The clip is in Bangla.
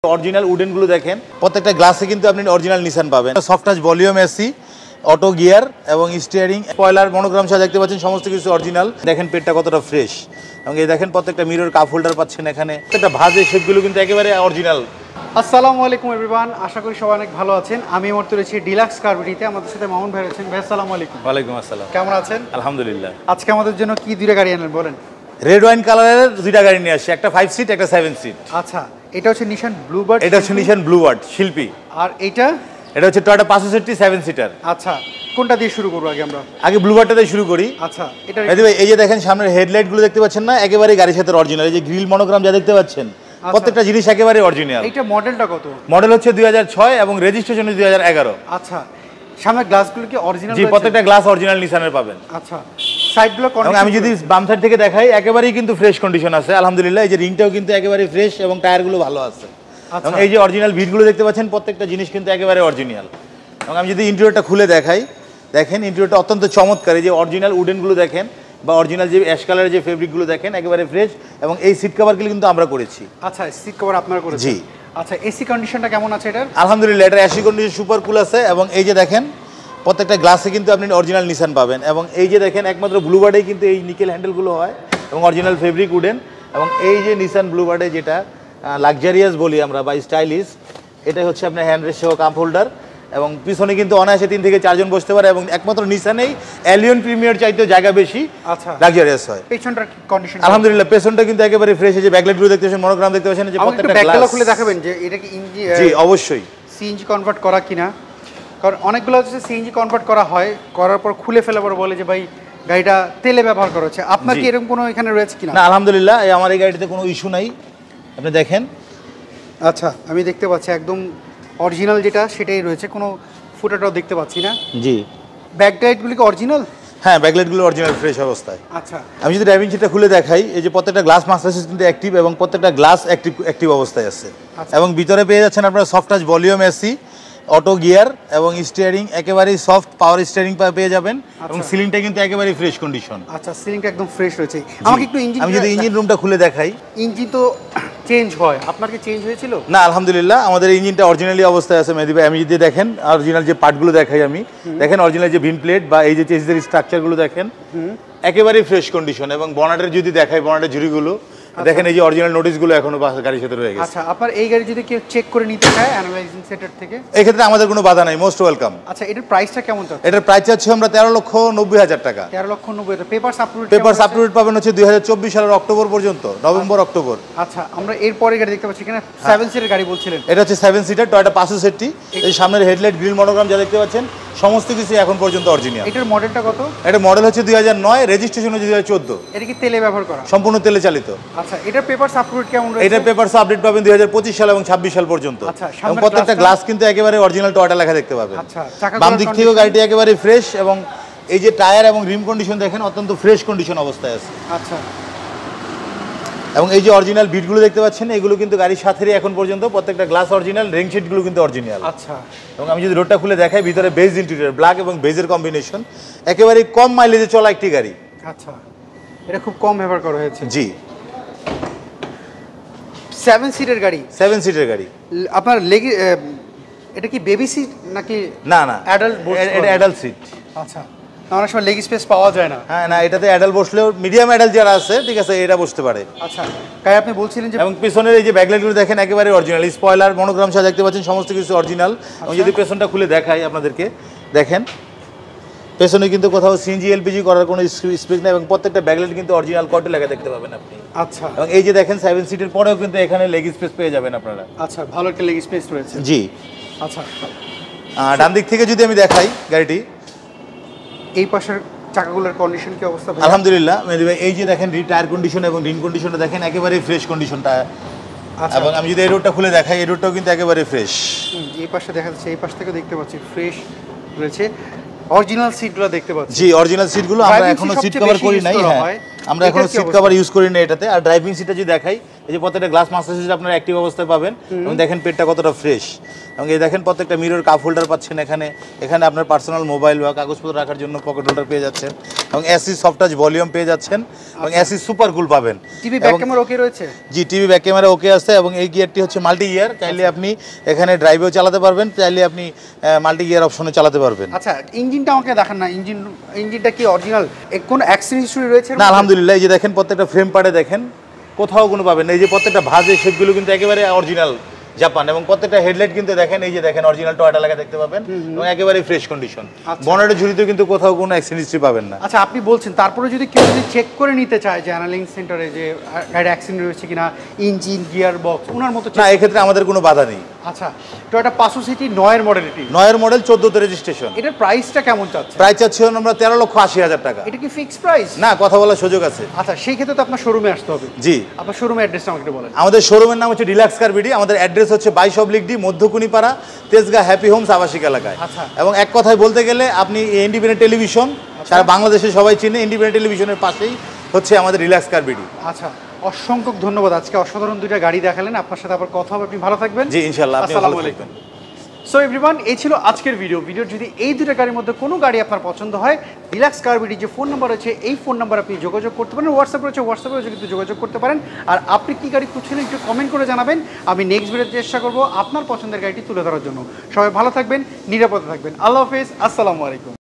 অরিজিনাল উডেন গুলো দেখেন, প্রত্যেকটা গ্লাসে কিন্তু আপনি অরিজিনাল নিসান পাবেন। Soft touch volume AC, auto gear এবং স্টিয়ারিং, স্পয়লার, মনোগ্রাম সহ দেখতে পাচ্ছেন, সমস্ত কিছু অরিজিনাল। দেখেন পেটটা কতটা ফ্রেশ, এবং এই দেখেন প্রত্যেকটা মিরর কাপ হোল্ডার পাচ্ছেন এখানে। প্রত্যেকটা ভাজের শেপগুলো কিন্তু একেবারে অরিজিনাল। আসসালামু আলাইকুম এভরিওয়ান, আশা করি সবাই অনেক ভালো আছেন। আমি মুহূর্তে রয়েছি ডিলাক্স কারভিটিতে, আমাদের সাথে মামুন ভাই রয়েছেন। ভাই আসসালামু আলাইকুম। ওয়ালাইকুম আসসালাম। কেমন আছেন? আলহামদুলিল্লাহ। আজকে আমাদের জন্য কি দুইটা গাড়ি আনেন বলেন? রেড ওয়াইন কালারের দুইটা গাড়ি নিয়ে আসছে, একটা 5 সিট, একটা 7 সিট। আচ্ছা, এটা হচ্ছে নিশান ব্লুবার্ড। এটা হচ্ছে নিশান ব্লুবার্ড শিল্পী। আর এটা হচ্ছে টয়োটা 560 7 সিটার। আচ্ছা, কোনটা দিয়ে শুরু করবো আগে আমরা? আগে ব্লুবার্ডটা দিয়ে শুরু করি। আচ্ছা, এটা এই যে দেখেন সামনের হেডলাইট গুলো দেখতে পাচ্ছেন না, একেবারে গাড়ির সাথে অরিজিনাল। এই যে গ্রিল মনোগ্রাম যা দেখতে পাচ্ছেন, প্রত্যেকটা জিনিস একেবারে অরিজিনাল। এটা মডেলটা কত? মডেল হচ্ছে 2006 এবং রেজিস্ট্রেশন 2011। আচ্ছা, সামনের গ্লাসগুলো কি অরিজিনাল? জি, প্রত্যেকটা গ্লাস অরিজিনাল নিসানের পাবেন। আচ্ছা, সাইডগুলো এবং আমি যদি বাম সাইড থেকে দেখাই, একেবারেই কিন্তু ফ্রেশ কন্ডিশন আছে আলহামদুলিল্লাহ। এই যে রিংটাও কিন্তু একেবারে ফ্রেশ এবং টায়ারগুলো ভালো আছে। এবং এই যে অরিজিনাল ভিটগুলো দেখতে পাচ্ছেন, প্রত্যেকটা জিনিস কিন্তু একেবারে অরিজিনাল। এবং আমি যদি ইন্টেরিয়রটা খুলে দেখাই, দেখেন ইন্টেরিয়রটা অত্যন্ত চমৎকার। এই যে অরিজিনাল উডেনগুলো দেখেন, বা অরিজিনাল যে অ্যাশ কালারের যে ফেব্রিকগুলো দেখেন, একেবারে ফ্রেশ। এবং এই সিট কভারগুলো কিন্তু আমরা করেছি। আচ্ছা, সিট কভার আপনারা করেছেন? জি। আচ্ছা, এসি কন্ডিশনটা কেমন আছে এটার? আলহামদুলিল্লাহ, এটা এসি কন্ডিশন সুপার কুল আছে। এবং এই যে দেখেন প্রত্যেকটা গ্লাসে কিন্তু আপনি অরিজিনাল নিসান পাবেন। এবং এই যে দেখেন একমাত্র ব্লুবার্ডেই কিন্তু এই নিকেল হ্যান্ডেলগুলো হয় এবং অরিজিনাল ফেব্রিক উডেন। এবং এই যে নিসান ব্লুবার্ডে যেটা লাক্সারিয়াস বলি আমরা বা স্টাইলিশ, এটা হচ্ছে আপনার হ্যান্ড রেস্ট সহ কাপ হোল্ডার। এবং পিছনে কিন্তু অনায়াসে 3 থেকে 4 জন বসতে পারে। এবং একমাত্র নিসানেই এলিয়ন প্রিমিয়ার চাইতেও জায়গা বেশি, আচ্ছা, লাক্সারিয়াস হয়। পেছনটার কন্ডিশন আলহামদুলিল্লাহ, পেছনটা কিন্তু একেবারে ফ্রেশ। এই যে ব্যাকলাইটগুলো দেখতে পাচ্ছেন, মনোগ্রাম দেখতে পাচ্ছেন, যে প্রত্যেকটা ব্যাকগুলো খুলে দেখাবেন যে এটা কি ইঞ্জিন? জি অবশ্যই সিএনজি কনভার্ট করা কিনা, কারণ অনেকগুলো হচ্ছে সিএনজি কনভার্ট করা হয়, করার পর খুলে ফেলার পর বলে যে ভাই গাড়িটা তেলে ব্যবহার করা হচ্ছে। আপনার কি এরকম কোনো এখানে রয়েছে কিনা? না, আলহামদুলিল্লাহ আমার এই গাড়িতে কোনো ইস্যু নাই, আপনি দেখেন। আচ্ছা, আমি দেখতে পাচ্ছি একদম অরিজিনাল যেটা সেটাই রয়েছে, কোনো ফুটাটাও দেখতে পাচ্ছি না। জি। ব্যাকলাইটগুলি কি অরিজিনাল? হ্যাঁ, ব্যাকলাইটগুলো অরিজিনাল ফ্রেশ অবস্থায়। আচ্ছা, আমি যদি ড্রাইভিং সিটটা খুলে দেখাই, এই যে প্রত্যেকটা গ্লাস মাস্টার সিস্টেম কিন্তু অ্যাক্টিভ, এবং প্রত্যেকটা গ্লাস অ্যাক্টিভ অবস্থায় আছে। এবং ভিতরে পেয়ে যাচ্ছেন আপনারা soft touch volume AC, auto gear এবং স্টিয়ারিং, একেবারেই সফট পাওয়ার স্টিয়ারিং পেয়ে যাবেন। এবং সিলিংটা কিন্তু একেবারেই ফ্রেশ কন্ডিশন। আচ্ছা, সিলিংটা একদম ফ্রেশ রয়েছে। আমাকে একটু ইঞ্জিন, আমি যদি ইঞ্জিন রুমটা খুলে দেখাই, ইঞ্জিন তো চেঞ্জ হয়, আপনার কি চেঞ্জ হয়েছিল? না, আলহামদুলিল্লাহ আমাদের ইঞ্জিনটা অরিজিনালি অবস্থায় আছে মেহেদী ভাই। আমি যদি দেখেন অরিজিনাল যে পার্টগুলো দেখাই, আমি দেখেন অরিজিনাল যে ভিন প্লেট বা এই যে চেসিসের স্ট্রাকচারগুলো দেখেন, একেবারেই ফ্রেশ কন্ডিশন। এবং বনাটের যদি দেখাই, বনাটের ঝুড়িগুলো দেখেন, এই যে অরিজিনাল নোটিশগুলো এখনো গাড়ির সাথে রয়ে গেছে। আচ্ছা, আপনার এই গাড়ি যদি কেউ চেক করে নিতে চায় অ্যানালাইজিং সেন্টার থেকে, এই ক্ষেত্রে আমাদের কোনো বাধা নাই, মোস্ট ওয়েলকাম। আচ্ছা, এটার প্রাইসটা কেমন চাচ্ছেন? এটার প্রাইস চাচ্ছি আমরা 13,90,000 টাকা। 13,90,000। পেপারস আপলোড পাবেন হচ্ছে 2024 সালের অক্টোবর পর্যন্ত, নভেম্বর অক্টোবর। আচ্ছা, আমরা এরপরে গাড়ি দেখতে পাচ্ছি এখানে 7 সিটের গাড়ি বলছিলেন। এটা হচ্ছে 7 সিটার টয়োটা 560। এই সামনের হেডলাইট, গ্রিল মনোগ্রাম যা দেখতে পাচ্ছেন, সমস্ত কিছু এখন পর্যন্ত অরিজিনাল। এটার মডেলটা কত? এটা মডেল হচ্ছে 2009, রেজিস্ট্রেশন হচ্ছে 2014। এটা কি তেলে ব্যবহার করা? সম্পূর্ণ তেলে চালিত। আচ্ছা, এটার পেপারস আপলোড কেমন রয়েছে? এটার পেপারস আপডেট পাবেন 2025 সাল এবং 26 সাল পর্যন্ত। আচ্ছা, এবং প্রত্যেকটা গ্লাস কিন্তু একেবারে অরিজিনাল টয়োটা লেখা দেখতে পাবেন। আচ্ছা, বাম দিক থেকেও গাড়িটি একেবারে ফ্রেশ। এবং এই যে টায়ার এবং রিম কন্ডিশন দেখেন, অত্যন্ত ফ্রেশ কন্ডিশন অবস্থায় আছে। আচ্ছা, এবং এই যে অরিজিনাল বিটগুলো দেখতে পাচ্ছেন, এগুলো কিন্তু গাড়ির সাথেই এখন পর্যন্ত প্রত্যেকটা গ্লাস অরিজিনাল, রিং শিটগুলো কিন্তু অরিজিনাল। আচ্ছা, এবং আমি যদি রোডটা খুলে দেখাই, ভিতরে বেজ ইন্টেরিয়র, ব্ল্যাক এবং বেজের কম্বিনেশন, একেবারে কম মাইলেজে চলা একটি গাড়ি। আচ্ছা, এটা খুব কম ব্যবহার করা হয়েছে। জি, 7 সিটের গাড়ি। 7 সিটের গাড়ি। আপনার এটা কি বেবি সিট নাকি? না না, অ্যাডাল্ট? এটা অ্যাডাল্ট সিট। আচ্ছা, অনেক সময় লেগ স্পেস পাওয়া যায় না। হ্যাঁ, না, এটাতে অ্যাডাল্ট বসলেও মিডিয়াম অ্যাডাল্ট যারা আছে, ঠিক আছে, এটা বসতে পারে। আচ্ছা, তাই আপনি বলছিলেন যে। এবং পিছনের এই যে ব্যাকলাইটগুলো দেখেন, একেবারে অরিজিনাল, স্পয়লার, মনোগ্রাম সহ দেখতে পাচ্ছেন, সমস্ত কিছু অরিজিনাল। আমি যদি পেছনটা খুলে দেখাই আপনাদেরকে, দেখেন পেছনে কিন্তু কোথাও সিএনজি এলপিজি করার কোনো স্পেস নেই। এবং প্রত্যেকটা ব্যাকলাইট কিন্তু অরিজিনাল কটে লেখা দেখতে পাবেন আপনি। আচ্ছা, এবং এই যে দেখেন 7 সিটের পরেও কিন্তু এখানে লেগ স্পেস পেয়ে যাবেন আপনারা। আচ্ছা, ভালো একটা লেগ স্পেস রয়েছে। জি। আচ্ছা, ডান দিক থেকে যদি আমি দেখাই গাড়িটি, এই পাশের চাকাগুলোর কন্ডিশন কি অবস্থা? আলহামদুলিল্লাহ মেহেদী ভাই, এই যে দেখেন টায়ার কন্ডিশন এবং রিম কন্ডিশনটা দেখেন, একেবারে ফ্রেশ কন্ডিশনটা। এবং আমি যদি এই রোডটা খুলে দেখাই, এই রোডটাও কিন্তু একেবারে ফ্রেশ। এই পাশে দেখা যাচ্ছে, এই পাশ থেকে দেখতে পাচ্ছি ফ্রেশ রয়েছে। অরিজিনাল সিটগুলো দেখতে পাচ্ছি। জি, অরিজিনাল সিটগুলো আমরা এখনো সিট কভার করি নাই। হ্যাঁ, আমরা এখনো সিট কভার ইউজ করি না এটাতে। আর ড্রাইভিং সিটটা যদি দেখাই, এই যে প্রত্যেকটা গ্লাস মাস্টার সিট আপনারা অ্যাক্টিভ অবস্থায় পাবেন। এবং দেখেন পেটটা কতটা ফ্রেশ। এবং এই দেখেন প্রত্যেকটা মিরর কাপ হোল্ডার পাচ্ছেন এখানে। এখানে আপনার পার্সোনাল মোবাইল বা কাগজপত্র রাখার জন্য পকেট হোল্ডার পেয়ে যাচ্ছেন। এবং এসি সফট টাচ ভলিউম পেয়ে যাচ্ছেন এবং এসি সুপার কুল পাবেন। টিভি ব্যাক ক্যামেরা ওকে রয়েছে? জি, টিভি ব্যাক ক্যামেরা ওকে আছে এবং এই গিয়ারটি হচ্ছে মাল্টি গিয়ার, চাইলে আপনি এখানে ড্রাইভেও চালাতে পারবেন, চাইলে আপনি মাল্টি গিয়ার অপশনে চালাতে পারবেন। আচ্ছা, ইঞ্জিনটা আমাকে দেখান না, ইঞ্জিনটা কি অরিজিনাল? কোন অ্যাক্সিডেন্ট হিস্টরি রয়েছে? না, আলহামদুলিল্লাহ। এই যে দেখেন প্রত্যেকটা ফ্রেম পার্টে দেখেন কোথাও কোনো পাবেন না। এই যে প্রত্যেকটা ভাঁজের শেপগুলো কিন্তু একেবারে অরিজিনাল জাপান, এবং প্রত্যেকটা হেডলাইট কিন্তু দেখেন, এই যে দেখেন অরিজিনাল টয়োটা লেখা দেখতে পাবেন এবং একেবারে ফ্রেশ কন্ডিশন। বনেটের ঝুড়িতেও কিন্তু কোথাও কোনো অ্যাক্সিডেন্ট হিস্ট্রি পাবেন না। আচ্ছা, আপনি বলছেন তারপরে যদি কেউ যদি চেক করে নিতে চায় যে অ্যানালিং সেন্টারে যে গাড়ি অ্যাক্সিডেন্ট রয়েছে কিনা, ইঞ্জিন, গিয়ার বক্স, ওনার মতো না, এক্ষেত্রে আমাদের কোনো বাধা নেই। আচ্ছা, টয়োটা পাঁচশো সিটি 9 মডেল, এটি 9 মডেল 14তে রেজিস্ট্রেশন। এটার প্রাইসটা কেমন চাচ্ছে? প্রাইস চাচ্ছিলাম আমরা 13,80,000 টাকা। এটা কি ফিক্সড প্রাইস? না, কথা বলার সুযোগ আছে। আচ্ছা, সেই ক্ষেত্রে তো আপনার শোরুমে আসতে হবে। জি, আপনার শোরুমের অ্যাড্রেসটা আমাকে বলেন। আমাদের শোরুমের নাম হচ্ছে ডিলাক্স কার বিডি। আমাদের অ্যাড্রেস হচ্ছে 22 মধ্যকুনিপাড়া, তেজগাঁ হ্যাপি হোমস আবাসিক এলাকায়। আচ্ছা। এবং এক কথায় বলতে গেলে আপনি ইন্ডিপেন্ডেন্ট টেলিভিশন সারা বাংলাদেশে সবাই চিনে, ইন্ডিপেন্ডেন্ট টেলিভিশনের পাশেই হচ্ছে আমাদের রিল্যাক্স কার বিডি। আচ্ছা, অসংখ্য ধন্যবাদ। আজকে অসাধারণ দুইটা গাড়ি দেখালেন, আপনার সাথে আবার কথা হবে। আপনি ভালো থাকবেন। জি, ইনশাআল্লাহ। আপনি ভালো আসসালামু আলাইকুম। থাকবেন। সো এভরিওয়ান, এই ছিল আজকের ভিডিও যদি এই দুটো গাড়ির মধ্যে কোনো গাড়ি আপনার পছন্দ হয়, রিল্যাক্স কার বিডি যে ফোন নাম্বার আছে এই ফোন নাম্বার আপনি যোগাযোগ করতে পারেন। হোয়াটসঅ্যাপ রয়েছে, হোয়াটসঅ্যাপে কিন্তু যোগাযোগ করতে পারেন। আর আপনি কি গাড়ি খুঁজছিলেন একটু কমেন্ট করে জানাবেন। আমি নেক্সট ভিডিওতে চেষ্টা করবো আপনার পছন্দের গাড়িটি তুলে ধরার জন্য। সবাই ভালো থাকবেন, নিরাপদে থাকবেন। আল্লাহ হাফেজ, আসসালামু আলাইকুম।